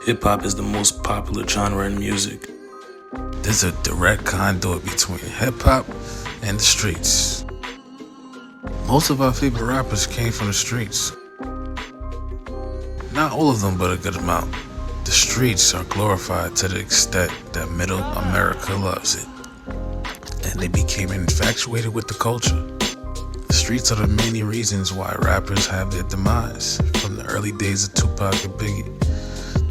Hip-hop is the most popular genre in music. There's a direct conduit between hip-hop and the streets. Most of our favorite rappers came from the streets. Not all of them, but a good amount. The streets are glorified to the extent that middle America loves it. And they became infatuated with the culture. The streets are the many reasons why rappers have their demise, from the early days of Tupac and Biggie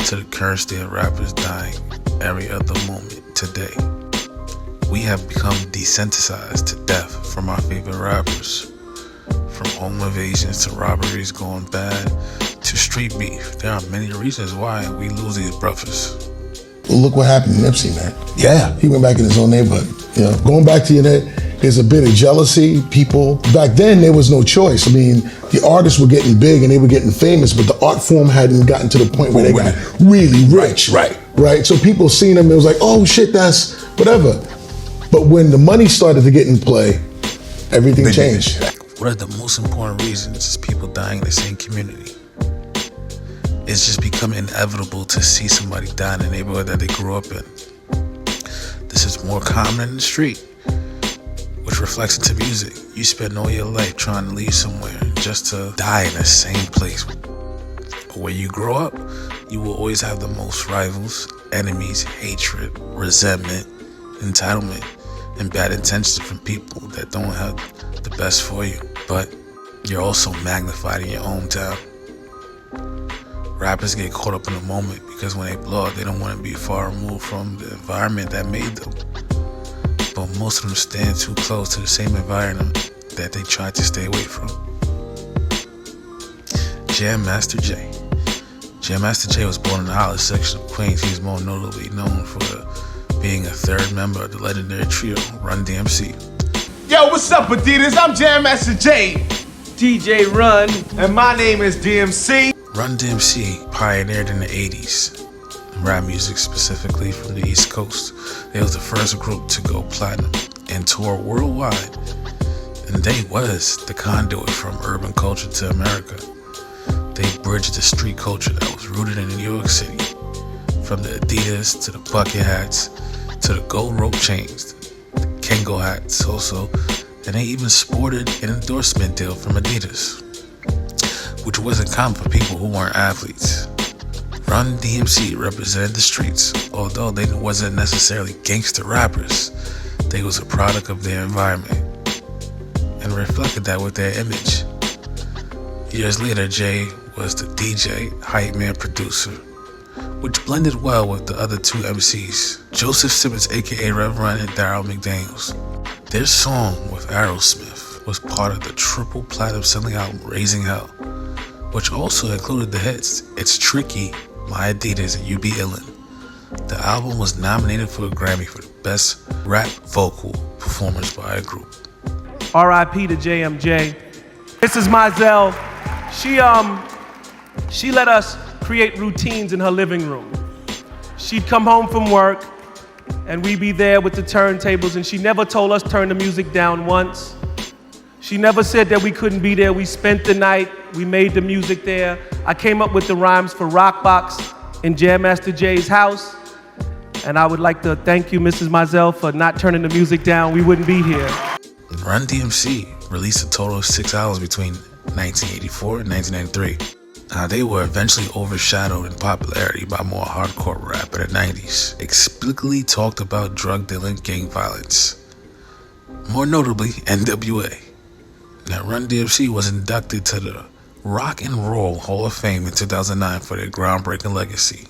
to the current state of rappers dying every other moment today. We have become desensitized to death from our favorite rappers. From home invasions to robberies going bad to street beef. There are many reasons why we lose these brothers. Well, look what happened to Nipsey, man. Yeah. He went back in his own neighborhood. You know, going back to your there's a bit of jealousy. People, back then there was no choice. I mean, the artists were getting big and they were getting famous, but the art form hadn't gotten to the point where they got really rich. Right. So people seen them, it was like, oh shit, that's whatever. But when the money started to get in play, everything changed. One of the most important reasons is people dying in the same community. It's just become inevitable to see somebody die in the neighborhood that they grew up in. This is more common in the street, which reflects into music. You spend all your life trying to leave somewhere just to die in the same place. But when you grow up, you will always have the most rivals, enemies, hatred, resentment, entitlement, and bad intentions from people that don't have the best for you. But you're also magnified in your hometown. Rappers get caught up in the moment because when they blow up, they don't want to be far removed from the environment that made them. But most of them stand too close to the same environment that they try to stay away from. Jam Master Jay. Jam Master Jay was born in the Hollis section of Queens. He's more notably known for being a third member of the legendary trio Run-DMC. Yo, what's up, Adidas? I'm Jam Master Jay, DJ Run, and my name is DMC. Run-DMC pioneered in the 80s, rap music specifically from the East Coast. They was the first group to go platinum and tour worldwide, and they was the conduit from urban culture to America. They bridged the street culture that was rooted in New York City, from the Adidas to the bucket hats to the gold rope chains, the Kangol hats also, and they even sported an endorsement deal from Adidas, which wasn't common for people who weren't athletes. Run-DMC represented the streets, although they wasn't necessarily gangster rappers. They was a product of their environment and reflected that with their image. Years later, Jay was the DJ, hype man, producer, which blended well with the other two MCs, Joseph Simmons, aka Rev Run, and Daryl McDaniels. Their song with Aerosmith was part of the triple platinum selling album Raising Hell, which also included the hits It's Tricky, My Adidas, and You Be Illin'. The album was nominated for a Grammy for the best rap vocal performance by a group. R.I.P. to JMJ. Mrs. Mizell, she let us create routines in her living room. She'd come home from work and we'd be there with the turntables, and she never told us turn the music down once. She never said that we couldn't be there. We spent the night, we made the music there. I came up with the rhymes for Rockbox in Jam Master Jay's house. And I would like to thank you, Mrs. Mizell, for not turning the music down. We wouldn't be here. Run-DMC released a total of 6 albums between 1984 and 1993. Now, they were eventually overshadowed in popularity by more hardcore rap in the 90s. Explicitly talked about drug dealing, gang violence. More notably, NWA. Now, Run-DMC was inducted to the Rock and Roll Hall of Fame in 2009 for their groundbreaking legacy.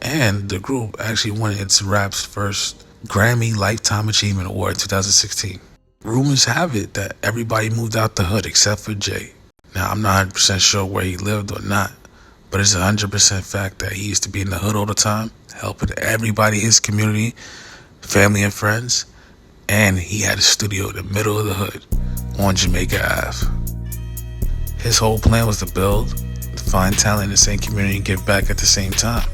And the group actually won its rap's first Grammy Lifetime Achievement Award in 2016. Rumors have it that everybody moved out the hood except for Jay. Now, I'm not 100% sure where he lived or not, but it's 100% fact that he used to be in the hood all the time, helping everybody in his community, family and friends, and he had a studio in the middle of the hood on Jamaica Ave. His whole plan was to build, find talent in the same community, and give back at the same time.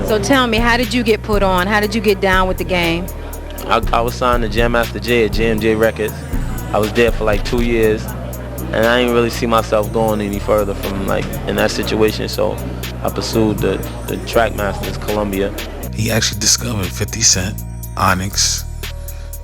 So tell me, how did you get put on? How did you get down with the game? I was signed to Jam Master Jay at JMJ Records. I was there for like 2 years. And I didn't really see myself going any further from like in that situation, so I pursued the track masters, Columbia. He actually discovered 50 Cent, Onyx,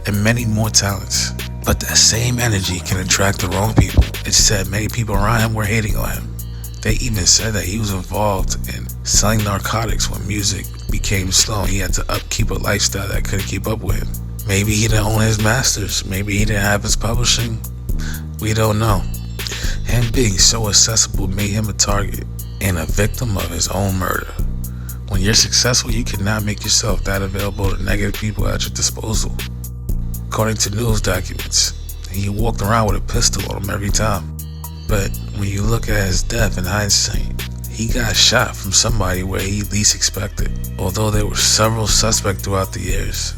and many more talents. But that same energy can attract the wrong people. It said many people around him were hating on him. They even said that he was involved in selling narcotics when music became slow. He had to upkeep a lifestyle that couldn't keep up with him. Maybe he didn't own his masters. Maybe he didn't have his publishing. We don't know. Him being so accessible made him a target and a victim of his own murder. When you're successful, you cannot make yourself that available to negative people at your disposal. According to news documents, he walked around with a pistol on him every time. But when you look at his death in hindsight, he got shot from somebody where he least expected. Although there were several suspects throughout the years,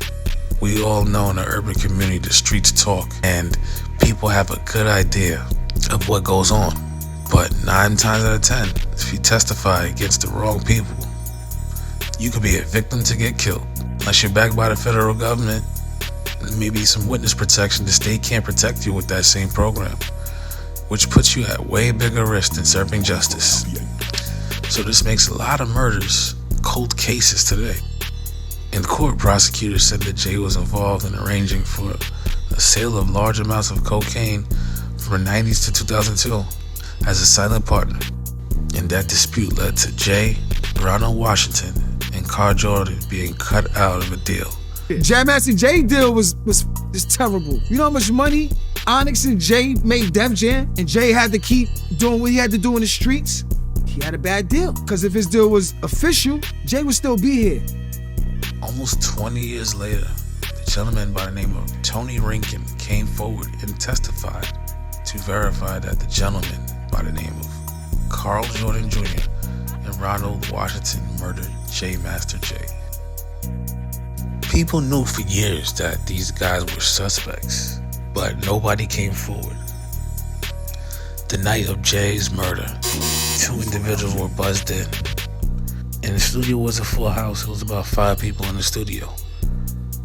we all know in the urban community the streets talk and people have a good idea of what goes on. But 9 times out of 10, if you testify against the wrong people, you could be a victim to get killed. Unless you're backed by the federal government, maybe some witness protection, the state can't protect you with that same program, which puts you at way bigger risk than serving justice. So this makes a lot of murders cold cases today. In court, prosecutors said that Jay was involved in arranging for a sale of large amounts of cocaine from the 90s to 2002 as a silent partner. And that dispute led to Jay, Ronald Washington, and Carl Jordan being cut out of a deal. Jam Master Jay deal was terrible. You know how much money Onyx and Jay made Def Jam, and Jay had to keep doing what he had to do in the streets? He had a bad deal, because if his deal was official, Jay would still be here. Almost 20 years later, the gentleman by the name of Tony Rankin came forward and testified to verify that the gentleman by the name of Carl Jordan Jr. and Ronald Washington murdered Jam Master Jay. People knew for years that these guys were suspects, but nobody came forward. The night of Jay's murder, 2 individuals were buzzed in. And the studio was a full house. It was about 5 people in the studio.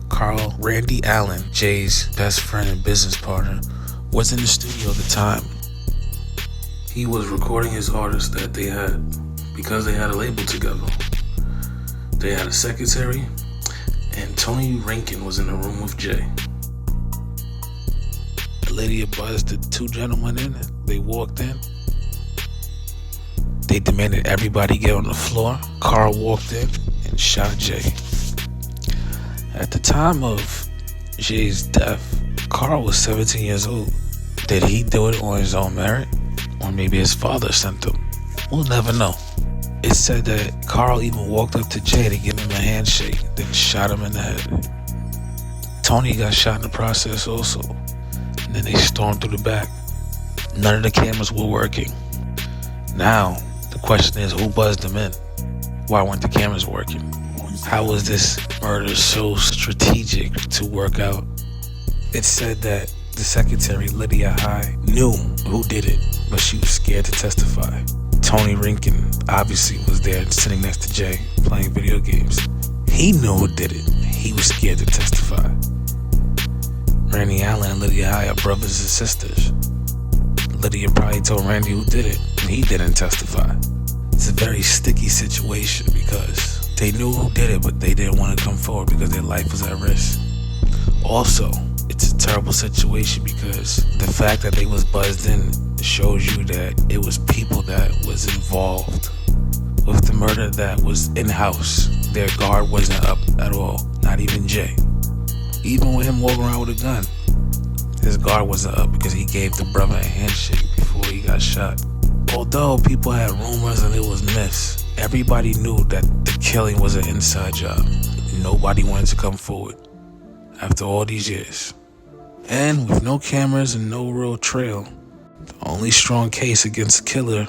Carl Randy Allen, Jay's best friend and business partner, was in the studio at the time. He was recording his artists that they had because they had a label together. They had a secretary, and Tony Rankin was in the room with Jay. The lady buzzed the 2 gentlemen in. They walked in. They demanded everybody get on the floor. Carl walked in and shot Jay. At the time of Jay's death, Carl was 17 years old. Did he do it on his own merit? Or maybe his father sent him? We'll never know. It said that Carl even walked up to Jay to give him a handshake, then shot him in the head. Tony got shot in the process also. And then they stormed through the back. None of the cameras were working. Now, the question is, who buzzed them in? Why weren't the cameras working? How was this murder so strategic to work out? It said that the secretary, Lydia High, knew who did it, but she was scared to testify. Tony Rankin obviously was there sitting next to Jay, playing video games. He knew who did it. He was scared to testify. Randy Allen and Lydia High are brothers and sisters. Lydia probably told Randy who did it, and he didn't testify. It's a very sticky situation because they knew who did it, but they didn't want to come forward because their life was at risk. Also, it's a terrible situation because the fact that they was buzzed in shows you that it was people that was involved with the murder that was in-house. Their guard wasn't up at all, not even Jay. Even with him walking around with a gun, his guard wasn't up because he gave the brother a handshake before he got shot. Although people had rumors and it was myths, everybody knew that the killing was an inside job. Nobody wanted to come forward after all these years. And with no cameras and no real trail, the only strong case against the killer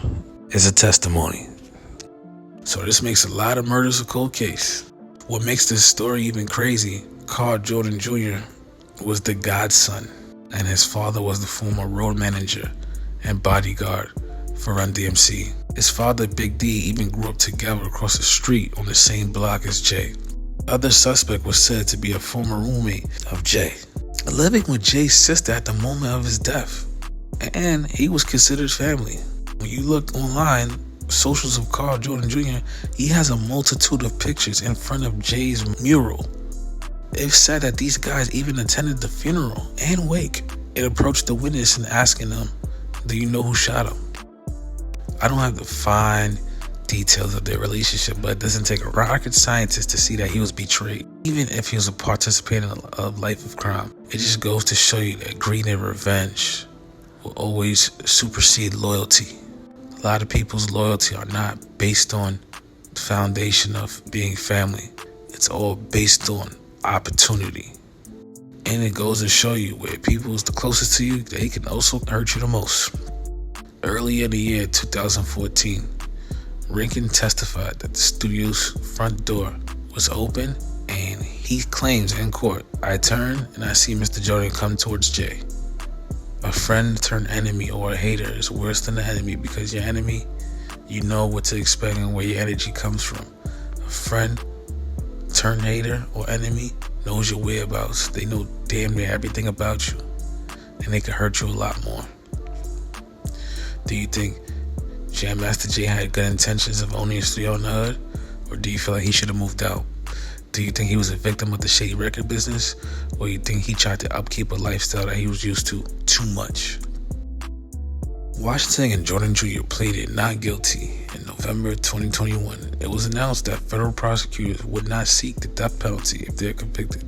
is a testimony. So this makes a lot of murders a cold case. What makes this story even crazy, Carl Jordan Jr. was the godson, and his father was the former road manager and bodyguard for Run-DMC. His father, Big D, even grew up together across the street on the same block as Jay. Other suspect was said to be a former roommate of Jay, living with Jay's sister at the moment of his death. and he was considered family. When you look online, socials of Carl Jordan Jr., he has a multitude of pictures in front of Jay's mural. It's said that these guys even attended the funeral and wake and approached the witness and asking them, do you know who shot him? I don't have the fine details of their relationship, but it doesn't take a rocket scientist to see that he was betrayed. Even if he was a participant in a life of crime, it just goes to show you that greed and revenge will always supersede loyalty. A lot of people's loyalty are not based on the foundation of being family. It's all based on opportunity. And it goes to show you where people is the closest to you, they can also hurt you the most. Early in the year 2014, Rankin testified that the studio's front door was open, and he claims in court, I turn and I see Mr. Jordan come towards Jay. A friend turned enemy or a hater is worse than an enemy, because your enemy, you know what to expect and where your energy comes from. A friend turned hater or enemy knows your whereabouts. They know damn near everything about you, and they can hurt you a lot more. Do you think Jam Master Jay had good intentions of owning a studio in the hood? Or do you feel like he should have moved out? Do you think he was a victim of the shady record business? Or you think he tried to upkeep a lifestyle that he was used to too much? Washington and Jordan Jr. pleaded not guilty in November 2021. It was announced that federal prosecutors would not seek the death penalty if they're convicted,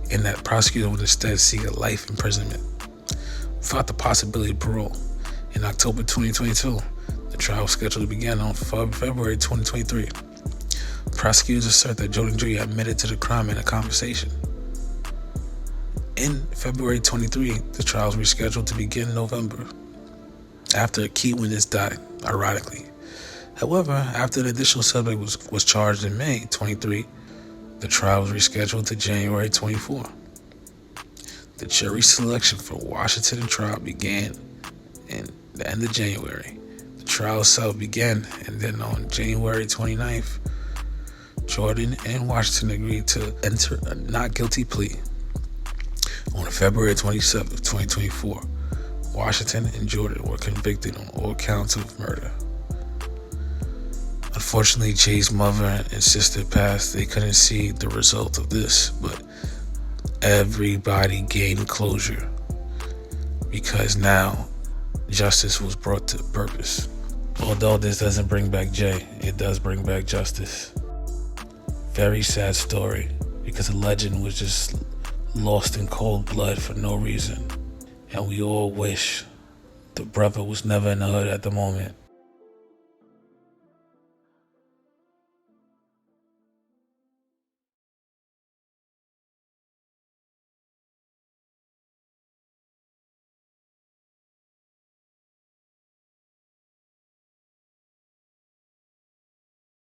and that prosecutors would instead seek a life imprisonment without the possibility of parole. In October 2022, the trial was scheduled to begin on February 2023. Prosecutors assert that Jordan Jr. admitted to the crime in a conversation. In February 23, the trial was rescheduled to begin in November, after a key witness died, ironically. However, after an additional suspect was charged in May 23, the trial was rescheduled to January 24. The jury selection for Washington trial began in the end of January. The trial itself began, and then on January 29th, Jordan and Washington agreed to enter a not guilty plea. On February 27th, 2024, Washington and Jordan were convicted on all counts of murder. Unfortunately, Jay's mother and sister passed. They couldn't see the result of this, but everybody gained closure, because now justice was brought to purpose. Although this doesn't bring back Jay, it does bring back justice. Very sad story, because a legend was just lost in cold blood for no reason. And we all wish the brother was never in the hood at the moment.